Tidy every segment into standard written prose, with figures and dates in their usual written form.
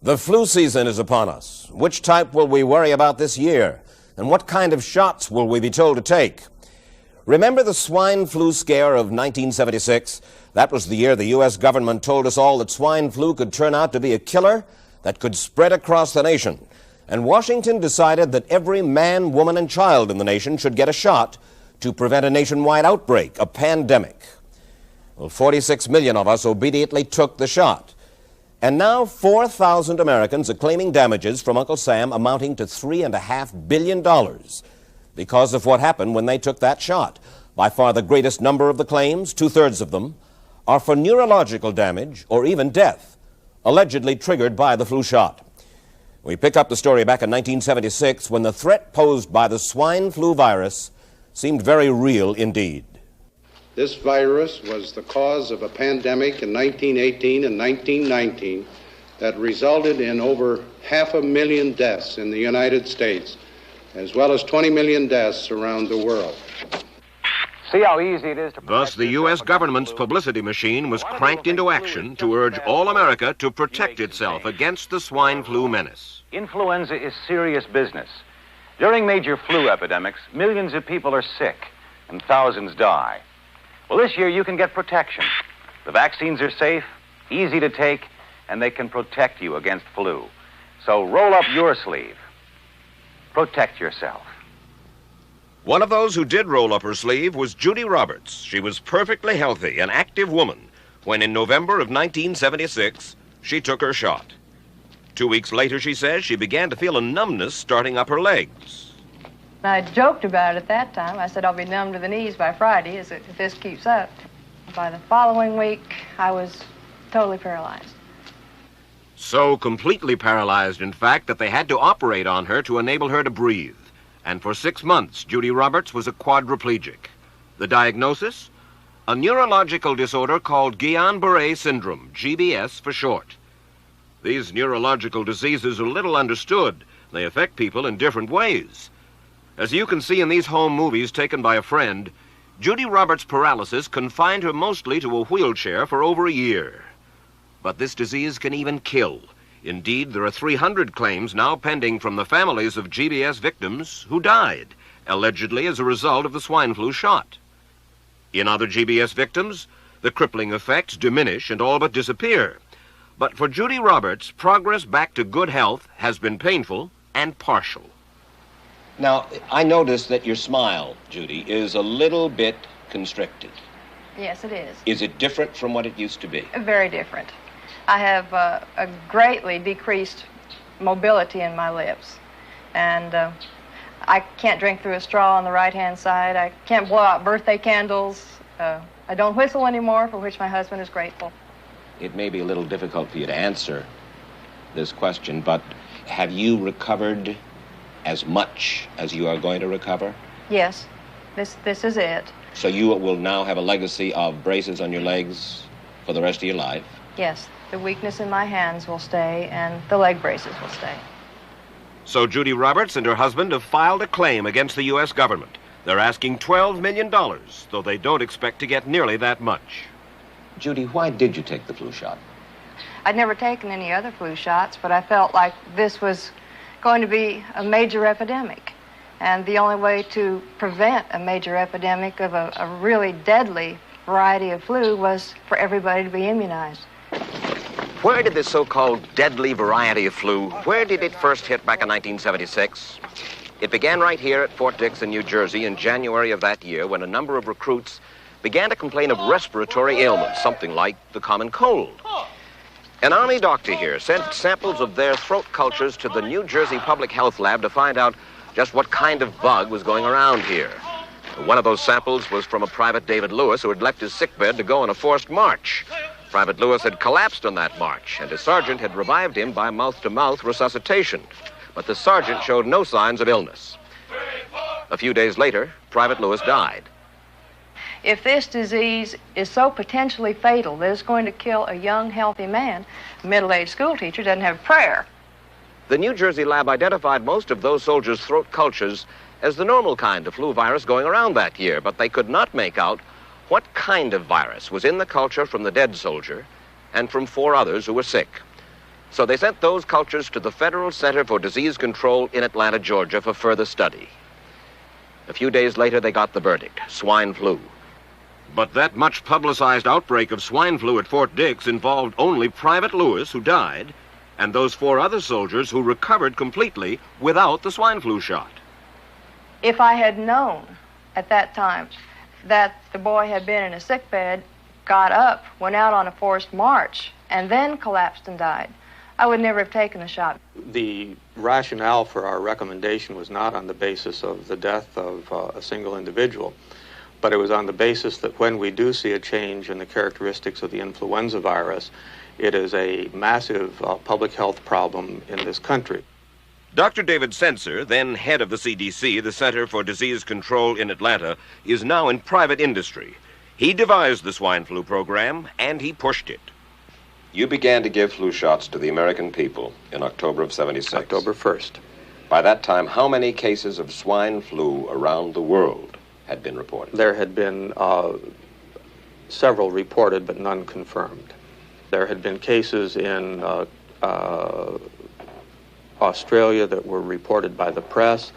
The flu season is upon us. Which type will we worry about this year? And what kind of shots will we be told to take? Remember the swine flu scare of 1976? That was the year the U.S. government told us all that swine flu could turn out to be a killer that could spread across the nation. And Washington decided that every man, woman, and child in the nation should get a shot to prevent a nationwide outbreak, a pandemic. Well, 46 million of us obediently took the shot. And now 4,000 Americans are claiming damages from Uncle Sam amounting to $3.5 billion because of what happened when they took that shot. By far the greatest number of the claims, 2/3 of them, are for neurological damage or even death, allegedly triggered by the flu shot. We pick up the story back in 1976 when the threat posed by the swine flu virus seemed very real indeed. This virus was the cause of a pandemic in 1918 and 1919 that resulted in over 500,000 deaths in the United States, as well as 20 million deaths around the world. See how easy it is to... Thus, the U.S. government's publicity machine was cranked into action to urge all America to protect itself against the swine flu menace. Influenza is serious business. During major flu epidemics, millions of people are sick and thousands die. Well, this year you can get protection. The vaccines are safe, easy to take, and they can protect you against flu. So roll up your sleeve. Protect yourself. One of those who did roll up her sleeve was Judy Roberts. She was perfectly healthy, an active woman, when in November of 1976, she took her shot. 2 weeks later, she says, she began to feel a numbness starting up her legs. I joked about it at that time. I said I'll be numb to the knees by Friday if this keeps up. By the following week, I was totally paralyzed. So completely paralyzed, in fact, that they had to operate on her to enable her to breathe. And for 6 months, Judy Roberts was a quadriplegic. The diagnosis? A neurological disorder called Guillain-Barré syndrome, GBS for short. These neurological diseases are little understood. They affect people in different ways. As you can see in these home movies taken by a friend, Judy Roberts' paralysis confined her mostly to a wheelchair for over a year. But this disease can even kill. Indeed, there are 300 claims now pending from the families of GBS victims who died, allegedly as a result of the swine flu shot. In other GBS victims, the crippling effects diminish and all but disappear. But for Judy Roberts, progress back to good health has been painful and partial. Now, I noticed that your smile, Judy, is a little bit constricted. Yes, it is. Is it different from what it used to be? Very different. I have a greatly decreased mobility in my lips. And I can't drink through a straw on the right-hand side. I can't blow out birthday candles. I don't whistle anymore, for which my husband is grateful. It may be a little difficult for you to answer this question, but have you recovered as much as you are going to recover? Yes, this is it. So you will now have a legacy of braces on your legs for the rest of your life? Yes, the weakness in my hands will stay, and the leg braces will stay. So Judy Roberts and her husband have filed a claim against the U.S. government. They're asking $12 million, though they don't expect to get nearly that much. Judy, why did you take the flu shot? I'd never taken any other flu shots, but I felt like this was going to be a major epidemic. And the only way to prevent a major epidemic of a really deadly variety of flu was for everybody to be immunized. Where did this so-called deadly variety of flu, where did it first hit back in 1976? It began right here at Fort Dix in New Jersey in January of that year when a number of recruits began to complain of respiratory ailments, something like the common cold. An Army doctor here sent samples of their throat cultures to the New Jersey Public Health Lab to find out just what kind of bug was going around here. One of those samples was from a Private David Lewis who had left his sickbed to go on a forced march. Private Lewis had collapsed on that march, and his sergeant had revived him by mouth-to-mouth resuscitation. But the sergeant showed no signs of illness. A few days later, Private Lewis died. If this disease is so potentially fatal that it's going to kill a young, healthy man, a middle-aged school teacher doesn't have a prayer. The New Jersey lab identified most of those soldiers' throat cultures as the normal kind of flu virus going around that year, but they could not make out what kind of virus was in the culture from the dead soldier and from 4 others who were sick. So they sent those cultures to the Federal Center for Disease Control in Atlanta, Georgia, for further study. A few days later, they got the verdict: swine flu. But that much publicized outbreak of swine flu at Fort Dix involved only Private Lewis, who died, and those 4 other soldiers who recovered completely without the swine flu shot. If I had known at that time that the boy had been in a sick bed, got up, went out on a forced march, and then collapsed and died, I would never have taken the shot. The rationale for our recommendation was not on the basis of the death of a single individual, but it was on the basis that when we do see a change in the characteristics of the influenza virus, it is a massive public health problem in this country. Dr. David Senser, then head of the CDC, the Center for Disease Control in Atlanta, is now in private industry. He devised the swine flu program, and he pushed it. You began to give flu shots to the American people in October of '76. October 1st. By that time, how many cases of swine flu around the world had been reported? There had been several reported, but none confirmed. There had been cases in Australia that were reported by the press,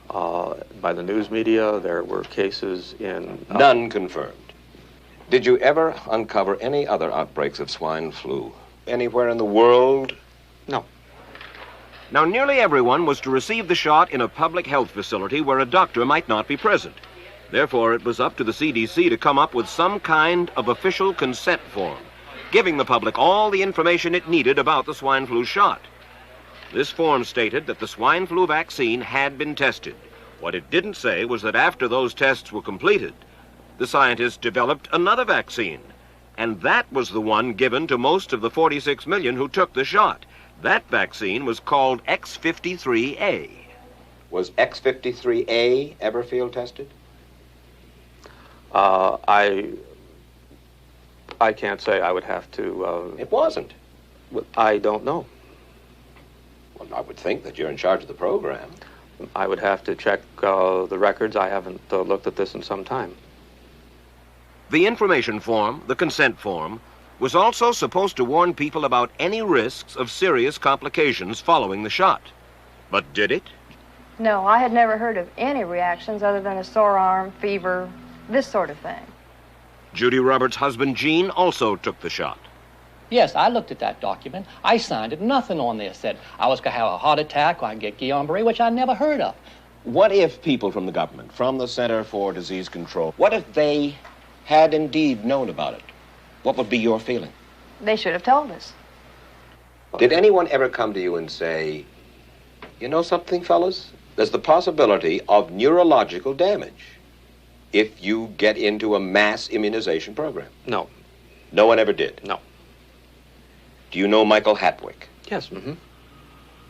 by the news media. There were cases in... None confirmed. Did you ever uncover any other outbreaks of swine flu anywhere in the world? No. Now, nearly everyone was to receive the shot in a public health facility where a doctor might not be present. Therefore, it was up to the CDC to come up with some kind of official consent form, giving the public all the information it needed about the swine flu shot. This form stated that the swine flu vaccine had been tested. What it didn't say was that after those tests were completed, the scientists developed another vaccine, and that was the one given to most of the 46 million who took the shot. That vaccine was called X53A. Was X53A ever field tested? I can't say. I would have to... It wasn't. I don't know. Well, I would think that you're in charge of the program. I would have to check the records. I haven't looked at this in some time. The information form, the consent form, was also supposed to warn people about any risks of serious complications following the shot. But did it? No, I had never heard of any reactions other than a sore arm, fever, this sort of thing. Judy Roberts' husband, Gene, also took the shot. Yes, I looked at that document. I signed it. Nothing on there said I was going to have a heart attack or I get Guillain-Barré, which I never heard of. What if people from the government, from the Center for Disease Control, what if they had indeed known about it? What would be your feeling? They should have told us. Did anyone ever come to you and say, you know something, fellas? There's the possibility of neurological damage if you get into a mass immunization program? No. No one ever did? No. Do you know Michael Hatwick? Yes. Mm-hmm.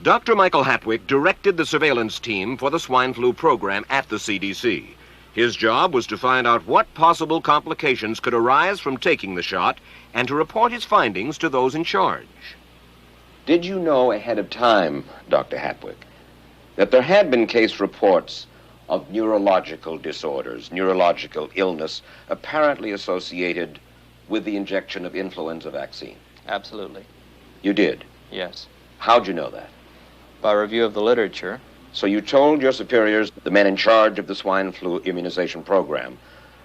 Dr. Michael Hatwick directed the surveillance team for the swine flu program at the CDC. His job was to find out what possible complications could arise from taking the shot and to report his findings to those in charge. Did you know ahead of time, Dr. Hatwick, that there had been case reports of neurological disorders, neurological illness, apparently associated with the injection of influenza vaccine? Absolutely. You did? Yes. How'd you know that? By review of the literature. So you told your superiors, the men in charge of the swine flu immunization program,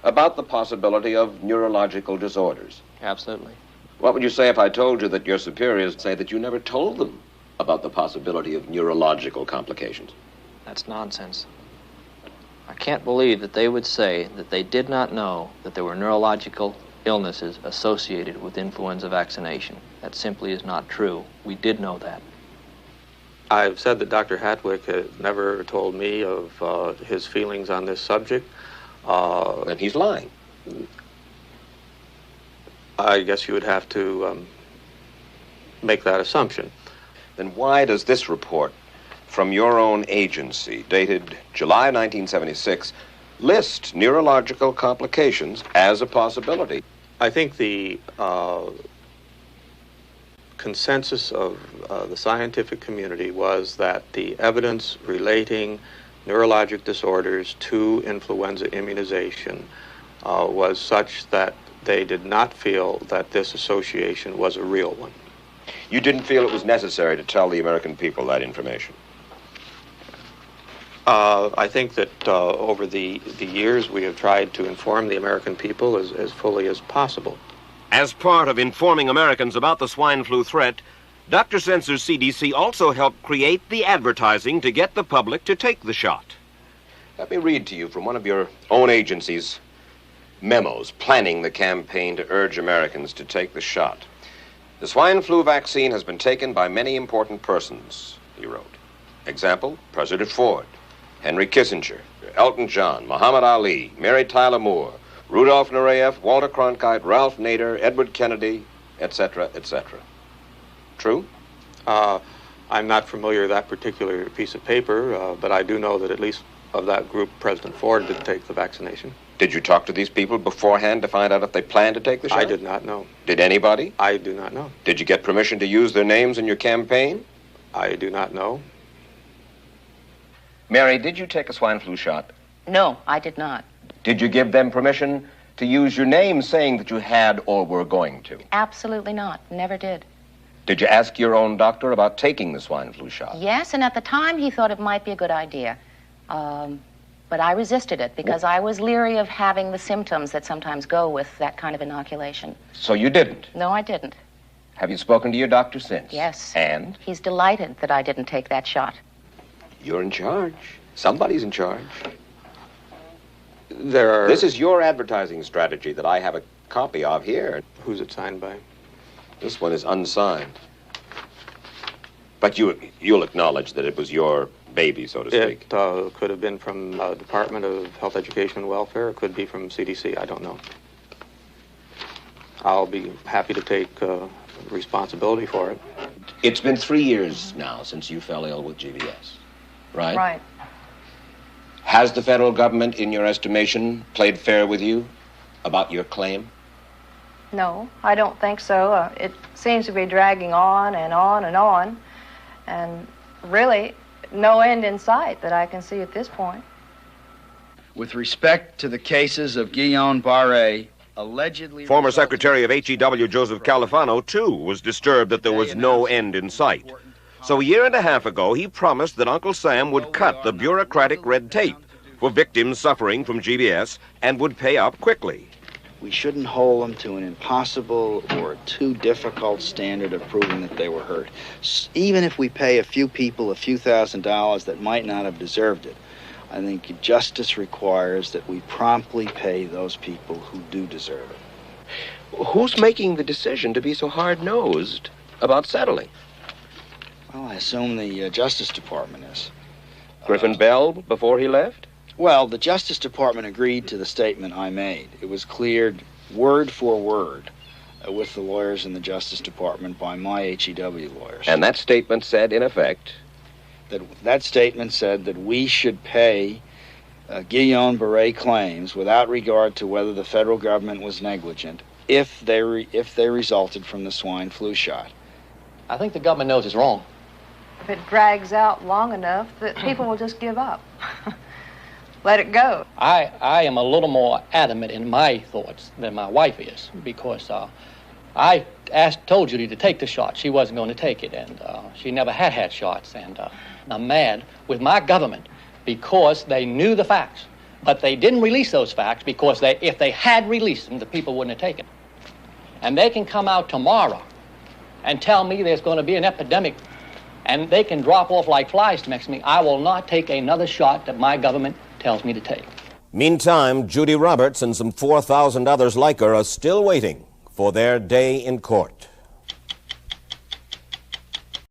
about the possibility of neurological disorders? Absolutely. What would you say if I told you that your superiors say that you never told them about the possibility of neurological complications? That's nonsense. I can't believe that they would say that they did not know that there were neurological illnesses associated with influenza vaccination. That simply is not true. We did know that. I've said that Dr. Hatwick had never told me of his feelings on this subject. Then he's lying. I guess you would have to make that assumption. Then why does this report from your own agency, dated July 1976, list neurological complications as a possibility? I think the consensus of the scientific community was that the evidence relating neurologic disorders to influenza immunization was such that they did not feel that this association was a real one. You didn't feel it was necessary to tell the American people that information? I think that over the years we have tried to inform the American people as fully as possible. As part of informing Americans about the swine flu threat, Dr. Sensor's CDC also helped create the advertising to get the public to take the shot. Let me read to you from one of your own agency's memos planning the campaign to urge Americans to take the shot. The swine flu vaccine has been taken by many important persons, he wrote. Example, President Ford, Henry Kissinger, Elton John, Muhammad Ali, Mary Tyler Moore, Rudolph Nureyev, Walter Cronkite, Ralph Nader, Edward Kennedy, etc., etc. True? I'm not familiar with that particular piece of paper, but I do know that at least of that group, President Ford did take the vaccination. Did you talk to these people beforehand to find out if they planned to take the shot? I did not know. Did anybody? I do not know. Did you get permission to use their names in your campaign? I do not know. Mary, did you take a swine flu shot? No, I did not. Did you give them permission to use your name saying that you had or were going to? Absolutely not. Never did. Did you ask your own doctor about taking the swine flu shot? Yes, and at the time he thought it might be a good idea. But I resisted it because I was leery of having the symptoms that sometimes go with that kind of inoculation. So you didn't? No, I didn't. Have you spoken to your doctor since? Yes. And? He's delighted that I didn't take that shot. You're in charge. Somebody's in charge. There are... This is your advertising strategy that I have a copy of here. Who's it signed by? This one is unsigned. But you'll acknowledge that it was your baby, so to speak. It could have been from the Department of Health, Education, and Welfare. It could be from CDC. I don't know. I'll be happy to take responsibility for it. It's been 3 years now since you fell ill with GBS, right? Right. Has the federal government, in your estimation, played fair with you about your claim? No, I don't think so. It seems to be dragging on and on and on, and really no end in sight that I can see at this point. With respect to the cases of Guillain-Barré, allegedly... Former Secretary of HEW Joseph Califano, too, was disturbed that there was no end in sight. So a year and a half ago, he promised that Uncle Sam would cut the bureaucratic red tape for victims suffering from GBS and would pay up quickly. We shouldn't hold them to an impossible or too difficult standard of proving that they were hurt. Even if we pay a few people a few $1,000s that might not have deserved it, I think justice requires that we promptly pay those people who do deserve it. Who's making the decision to be so hard-nosed about settling? Well, I assume the Justice Department is. Griffin Bell before he left? Well, the Justice Department agreed to the statement I made. It was cleared word for word with the lawyers in the Justice Department by my HEW lawyers. And that statement said, in effect... That statement said that we should pay Guillain-Barré claims without regard to whether the federal government was negligent if they resulted from the swine flu shot. I think the government knows it's wrong. If it drags out long enough, that people will just give up. Let it go. I am a little more adamant in my thoughts than my wife is, because I told Judy to take the shot. She wasn't going to take it, and she never had shots. And I'm mad with my government because they knew the facts, but they didn't release those facts because if they had released them, the people wouldn't have taken it. And they can come out tomorrow and tell me there's going to be an epidemic, and they can drop off like flies next to me. I will not take another shot that my government tells me to take. Meantime, Judy Roberts and some 4,000 others like her are still waiting for their day in court.